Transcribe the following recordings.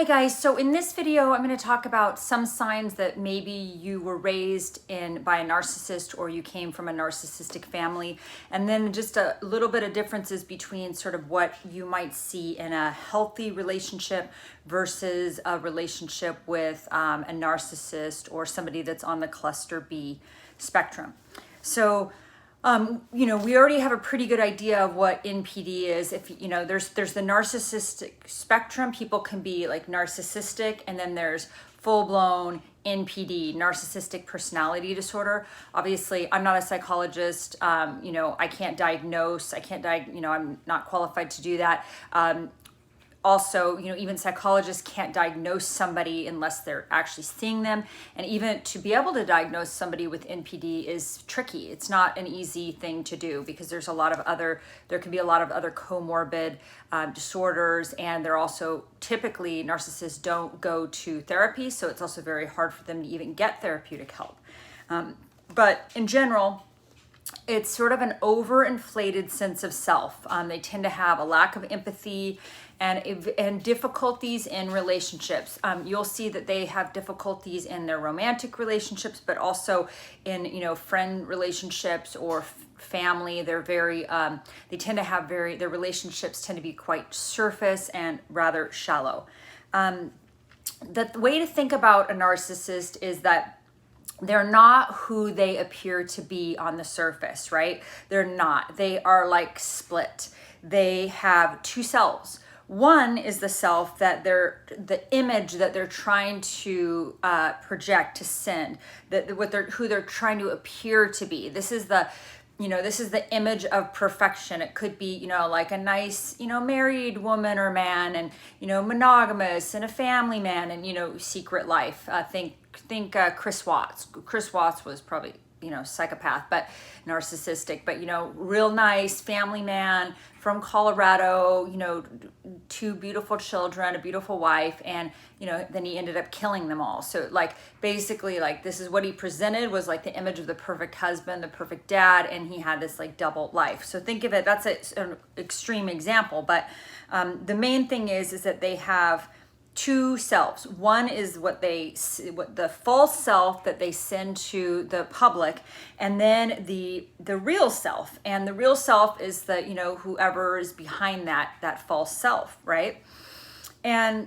Hi guys, so in this video I'm going to talk about some signs that maybe you were raised by a narcissist or you came from a narcissistic family, and then just a little bit of differences between sort of what you might see in a healthy relationship versus a relationship with a narcissist or somebody that's on the cluster B spectrum. So we already have a pretty good idea of what NPD is. If there's the narcissistic spectrum. People can be like narcissistic, and then there's full-blown NPD, narcissistic personality disorder. Obviously, I'm not a psychologist. I can't diagnose. I'm not qualified to do that. Also, even psychologists can't diagnose somebody unless they're actually seeing them. And even to be able to diagnose somebody with NPD is tricky. It's not an easy thing to do because there can be a lot of other comorbid disorders, and they're also typically, narcissists don't go to therapy, so it's also very hard for them to even get therapeutic help. But in general, it's sort of an overinflated sense of self. They tend to have a lack of empathy and difficulties in relationships. You'll see that they have difficulties in their romantic relationships, but also in friend relationships or family. They're very their relationships tend to be quite surface and rather shallow. The way to think about a narcissist is that they're not who they appear to be on the surface, right? They're not. They are like split. They have two selves. One is the self that the image that they're trying to project, to send, who they're trying to appear to be. This is the image of perfection. It could be, like a nice, married woman or man, and, monogamous, and a family man, and, secret life. Think Chris Watts. Chris Watts was probably, psychopath, but narcissistic, but, real nice family man from Colorado, two beautiful children, a beautiful wife, and, then he ended up killing them all. So basically this is what he presented, was like the image of the perfect husband, the perfect dad, and he had this like double life. So think of it, that's an extreme example, but the main thing is that they have two selves. One is what the false self that they send to the public, and then the real self. And the real self is the whoever is behind that false self, right? And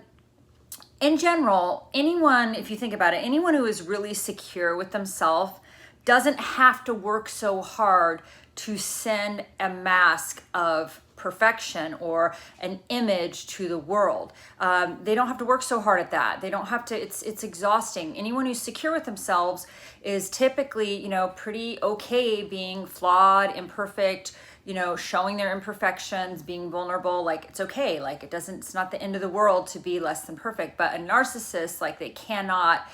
in general, if you think about it, anyone who is really secure with themselves doesn't have to work so hard to send a mask of perfection or an image to the world. They don't have to work so hard at that. They don't have to, it's exhausting. Anyone who's secure with themselves is typically, pretty okay being flawed, imperfect, showing their imperfections, being vulnerable. It's okay. It's not the end of the world to be less than perfect. But a narcissist, they cannot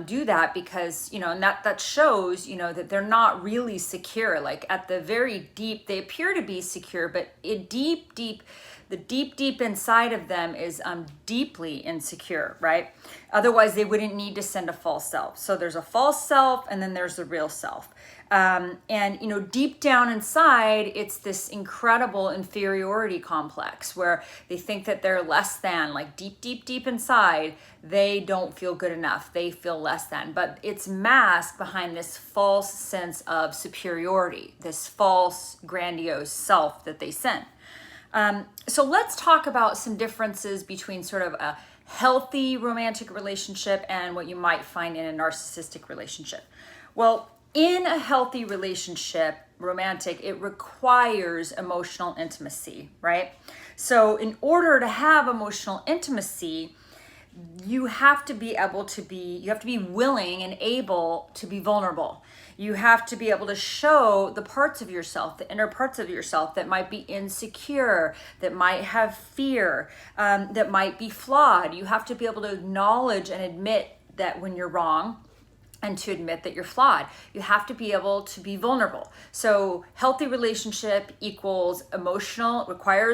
do that because, and that shows, that they're not really secure. At the very deep, they appear to be secure, but the deep inside of them is deeply insecure, right? Otherwise, they wouldn't need to send a false self. So there's a false self, and then there's the real self. Deep down inside, it's this incredible inferiority complex where they think that they're less than, deep inside, they don't feel good enough. They feel less than, but it's masked behind this false sense of superiority, this false, grandiose self that they send. So let's talk about some differences between sort of a healthy romantic relationship and what you might find in a narcissistic relationship. Well, in a healthy relationship, romantic, it requires emotional intimacy, right? So in order to have emotional intimacy, you have to be willing and able to be vulnerable. You have to be able to show the parts of yourself, the inner parts of yourself that might be insecure, that might have fear, that might be flawed. You have to be able to acknowledge and admit that when you're wrong, and to admit that you're flawed. You have to be able to be vulnerable. So healthy relationship requires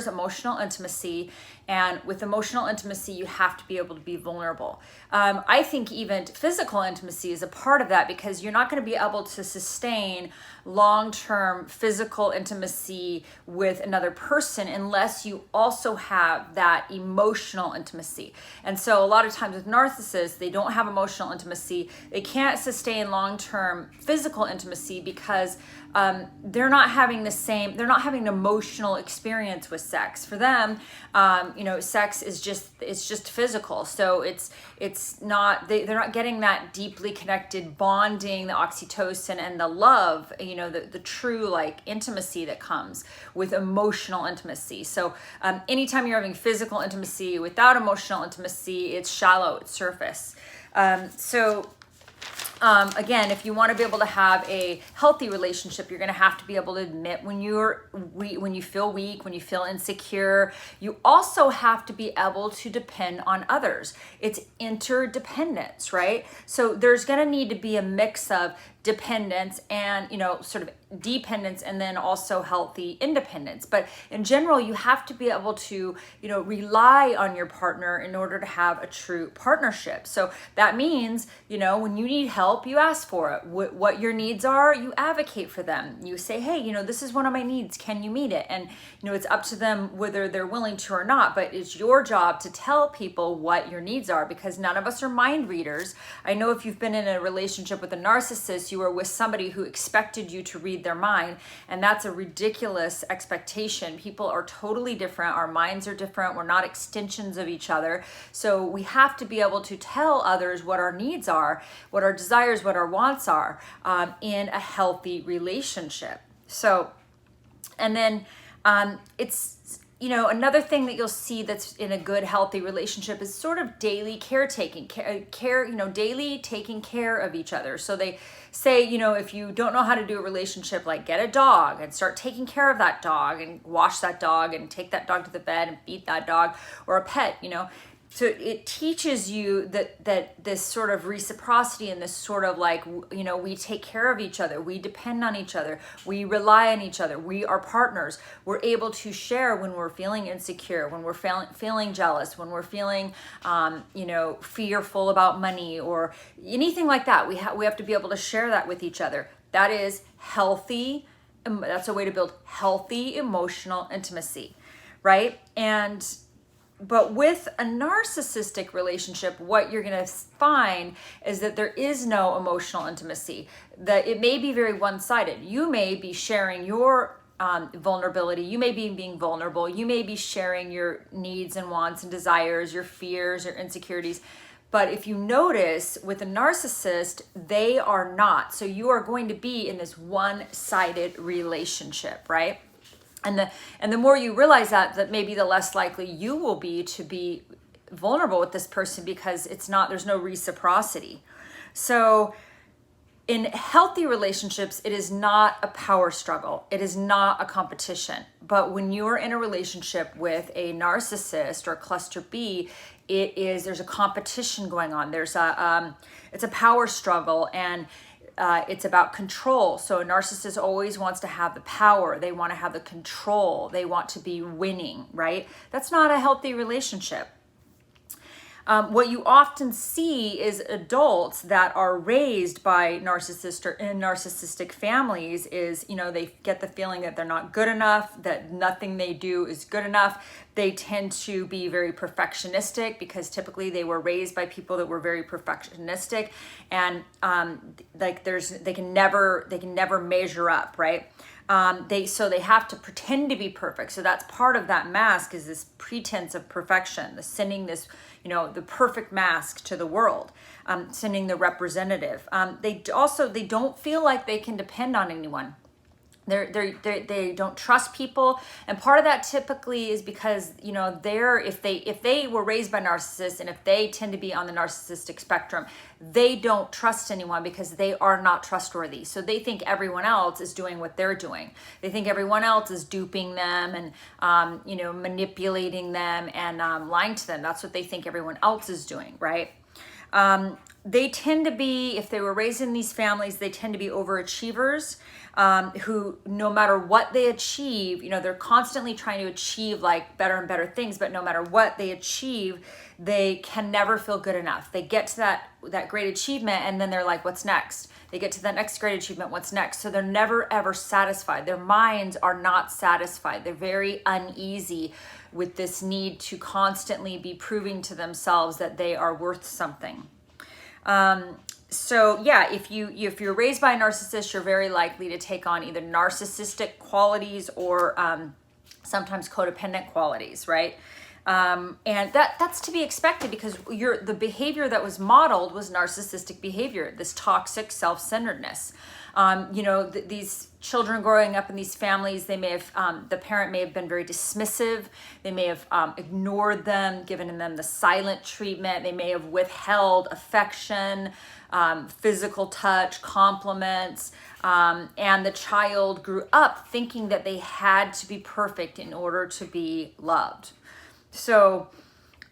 emotional intimacy, And with emotional intimacy, you have to be able to be vulnerable. I think even physical intimacy is a part of that, because you're not going to be able to sustain long-term physical intimacy with another person unless you also have that emotional intimacy. And so a lot of times with narcissists, they don't have emotional intimacy. They can't sustain long-term physical intimacy because they're not having they're not having an emotional experience with sex. For them, sex is just physical. So it's not, they're not getting that deeply connected bonding, the oxytocin and the love, the true like intimacy that comes with emotional intimacy. So anytime you're having physical intimacy without emotional intimacy, it's shallow, it's surface. Again, if you want to be able to have a healthy relationship, you're going to have to be able to admit when you feel weak, when you feel insecure. You also have to be able to depend on others. It's interdependence, right? So there's going to need to be a mix of dependence and, sort of dependence, and then also healthy independence. But in general, you have to be able to, rely on your partner in order to have a true partnership. So that means, when you need help, you ask for it. What your needs are, you advocate for them. You say, hey, this is one of my needs. Can you meet it? And, it's up to them whether they're willing to or not, but it's your job to tell people what your needs are, because none of us are mind readers. I know if you've been in a relationship with a narcissist, you were with somebody who expected you to read their mind, and that's a ridiculous expectation. People are totally different. Our minds are different. We're not extensions of each other. So we have to be able to tell others what our needs are, what our desires, what our wants are, in a healthy relationship. So, and then it's, another thing that you'll see that's in a good, healthy relationship is sort of daily caretaking, daily taking care of each other. So they say, if you don't know how to do a relationship, like get a dog and start taking care of that dog and wash that dog and take that dog to the bed and feed that dog, or a pet, So it teaches you that this sort of reciprocity and this sort of like, we take care of each other. We depend on each other. We rely on each other. We are partners. We're able to share when we're feeling insecure, when we're feeling jealous, when we're feeling, fearful about money or anything like that. We have to be able to share that with each other. That is healthy. That's a way to build healthy emotional intimacy, right? But with a narcissistic relationship, what you're going to find is that there is no emotional intimacy. That it may be very one-sided. You may be sharing your vulnerability. You may be being vulnerable. You may be sharing your needs and wants and desires, your fears, your insecurities. But if you notice with a narcissist, they are not. So you are going to be in this one-sided relationship, right? And the more you realize that maybe the less likely you will be to be vulnerable with this person, because there's no reciprocity. So in healthy relationships, it is not a power struggle. It is not a competition. But when you're in a relationship with a narcissist or cluster B, there's a competition going on. It's a power struggle, and it's about control. So a narcissist always wants to have the power. They want to have the control. They want to be winning, right? That's not a healthy relationship. What you often see is adults that are raised by narcissists or in narcissistic families is, they get the feeling that they're not good enough, that nothing they do is good enough. They tend to be very perfectionistic because typically they were raised by people that were very perfectionistic, and they can never measure up, right? So they have to pretend to be perfect. So that's part of that mask, is this pretense of perfection, the sending this, the perfect mask to the world, sending the representative. They don't feel like they can depend on anyone. They don't trust people, and part of that typically is because if they were raised by narcissists, and if they tend to be on the narcissistic spectrum, they don't trust anyone because they are not trustworthy. So they think everyone else is doing what they're doing. They think everyone else is duping them and manipulating them and lying to them. That's what they think everyone else is doing, right? they tend to be, if they were raised in these families, they tend to be overachievers, who no matter what they achieve, they're constantly trying to achieve like better and better things, but no matter what they achieve, they can never feel good enough. They get to that great achievement and then they're like, what's next? They get to that next great achievement, what's next? So they're never ever satisfied. Their minds are not satisfied. They're very uneasy with this need to constantly be proving to themselves that they are worth something. So yeah, if you're raised by a narcissist, you're very likely to take on either narcissistic qualities or sometimes codependent qualities, right? And that's to be expected because the behavior that was modeled was narcissistic behavior, this toxic self-centeredness. These children growing up in these families, they may have, the parent may have been very dismissive. They may have ignored them, given them the silent treatment. They may have withheld affection, physical touch, compliments, and the child grew up thinking that they had to be perfect in order to be loved. So,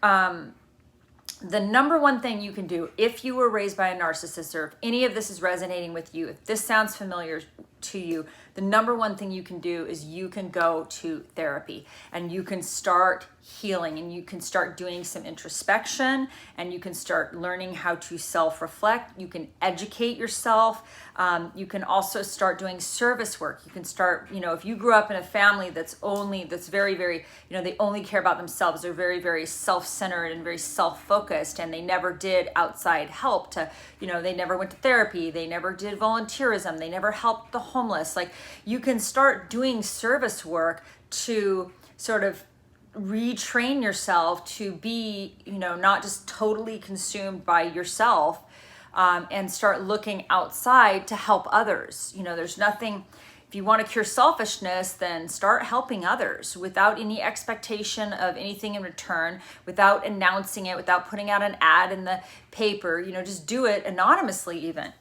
the number one thing you can do if you were raised by a narcissist, or if any of this is resonating with you, if this sounds familiar to you, the number one thing you can do is you can go to therapy and you can start healing and you can start doing some introspection and you can start learning how to self-reflect. You can educate yourself. You can also start doing service work. You can start, if you grew up in a family that's very, very, they only care about themselves. They're very, very self-centered and very self-focused, and they never did outside help to, they never went to therapy. They never did volunteerism. They never helped the homeless. Like, you can start doing service work to sort of retrain yourself to be, not just totally consumed by yourself, and start looking outside to help others. There's nothing, if you want to cure selfishness, then start helping others without any expectation of anything in return, without announcing it, without putting out an ad in the paper, just do it anonymously even.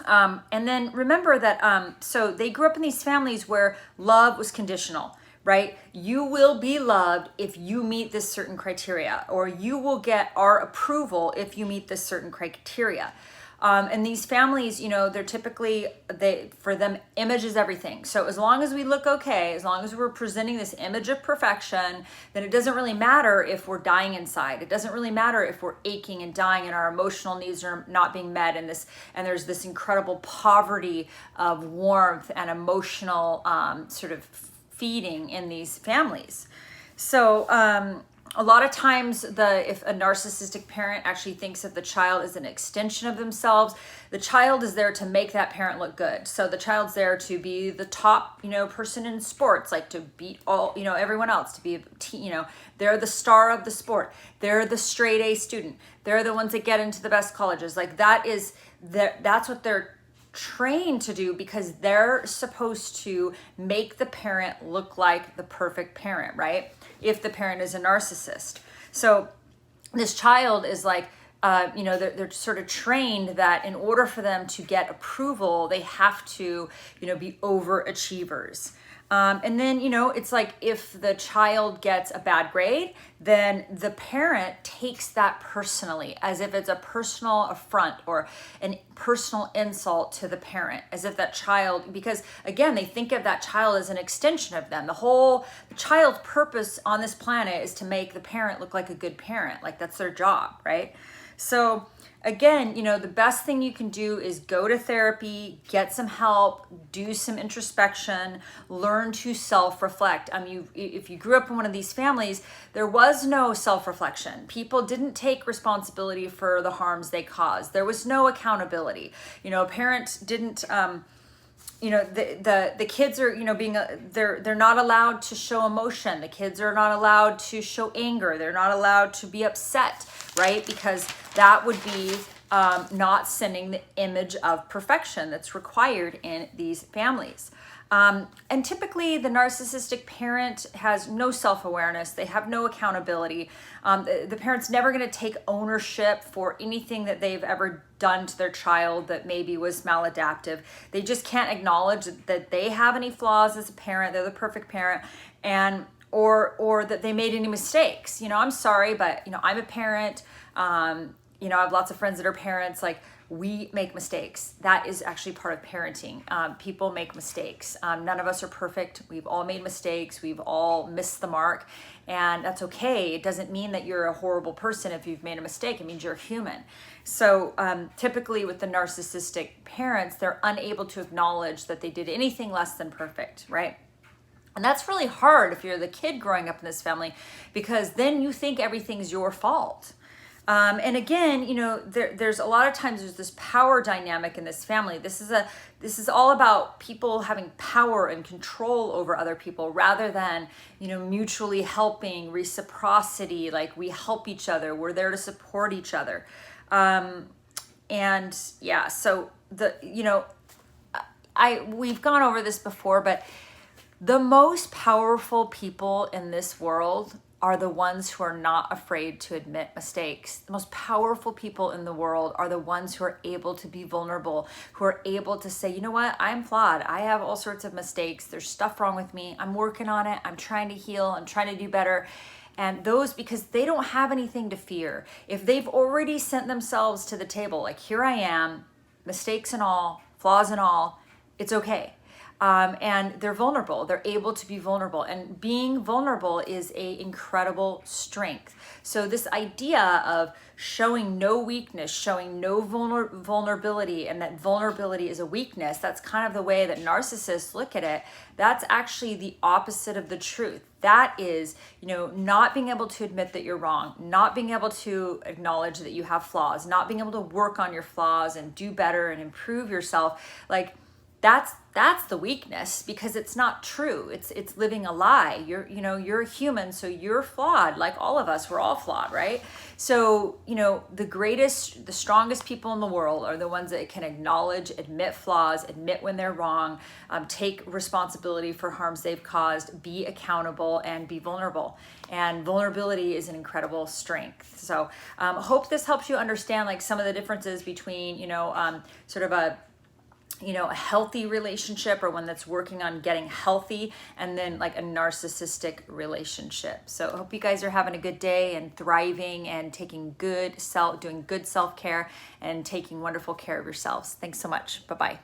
And then remember that, so they grew up in these families where love was conditional, right? You will be loved if you meet this certain criteria, or you will get our approval if you meet this certain criteria. And these families, they're typically, for them, image is everything. So as long as we look okay, as long as we're presenting this image of perfection, then it doesn't really matter if we're dying inside. It doesn't really matter if we're aching and dying and our emotional needs are not being met, and there's this incredible poverty of warmth and emotional sort of feeding in these families. So a lot of times, if a narcissistic parent actually thinks that the child is an extension of themselves, the child is there to make that parent look good. So the child's there to be the top, person in sports, like to beat all, everyone else, to be, they're the star of the sport. They're the straight A student. They're the ones that get into the best colleges. Like that's what they're trained to do, because they're supposed to make the parent look like the perfect parent, right? If the parent is a narcissist. So this child is like, they're sort of trained that in order for them to get approval, they have to, be overachievers. And then, it's like if the child gets a bad grade, then the parent takes that personally, as if it's a personal affront or a personal insult to the parent, as if that child, because again, they think of that child as an extension of them. The child's purpose on this planet is to make the parent look like a good parent. Like, that's their job, right? So again, the best thing you can do is go to therapy, get some help, do some introspection, learn to self-reflect. If you grew up in one of these families, there was no self-reflection. People didn't take responsibility for the harms they caused. There was no accountability. Parents didn't, the kids are, they're not allowed to show emotion. The kids are not allowed to show anger. They're not allowed to be upset, right? Because that would be not sending the image of perfection that's required in these families. And typically the narcissistic parent has no self-awareness. They have no accountability. The parent's never going to take ownership for anything that they've ever done to their child that maybe was maladaptive. They just can't acknowledge that they have any flaws as a parent. They're the perfect parent, and or that they made any mistakes. I'm sorry, but I'm a parent. I have lots of friends that are parents. Like, we make mistakes. That is actually part of parenting. People make mistakes. None of us are perfect. We've all made mistakes. We've all missed the mark, and that's okay. It doesn't mean that you're a horrible person if you've made a mistake. It means you're human. So typically with the narcissistic parents, they're unable to acknowledge that they did anything less than perfect, right? And that's really hard if you're the kid growing up in this family, because then you think everything's your fault. And again, there's a lot of times there's this power dynamic in this family. This is all about people having power and control over other people, rather than, mutually helping, reciprocity, like we help each other, we're there to support each other. And yeah, so we've gone over this before, but the most powerful people in this world are the ones who are not afraid to admit mistakes. The most powerful people in the world are the ones who are able to be vulnerable, who are able to say, you know what, I'm flawed. I have all sorts of mistakes. There's stuff wrong with me. I'm working on it. I'm trying to heal. I'm trying to do better. And those, because they don't have anything to fear. If they've already sent themselves to the table, like, here I am, mistakes and all, flaws and all, it's okay. And they're vulnerable. They're able to be vulnerable, and being vulnerable is an incredible strength. So this idea of showing no weakness, showing no vulnerability, and that vulnerability is a weakness, that's kind of the way that narcissists look at it. That's actually the opposite of the truth. That is, not being able to admit that you're wrong, not being able to acknowledge that you have flaws, not being able to work on your flaws and do better and improve yourself. Like, that's the weakness, because it's not true. It's living a lie. You're a human, so you're flawed, like all of us. We're all flawed, right? So, the strongest people in the world are the ones that can acknowledge, admit flaws, admit when they're wrong, take responsibility for harms they've caused, be accountable, and be vulnerable. And vulnerability is an incredible strength. So, hope this helps you understand, like, some of the differences between, sort of a healthy relationship, or one that's working on getting healthy, and then like a narcissistic relationship. So I hope you guys are having a good day and thriving and doing good self-care and taking wonderful care of yourselves. Thanks so much. Bye-bye.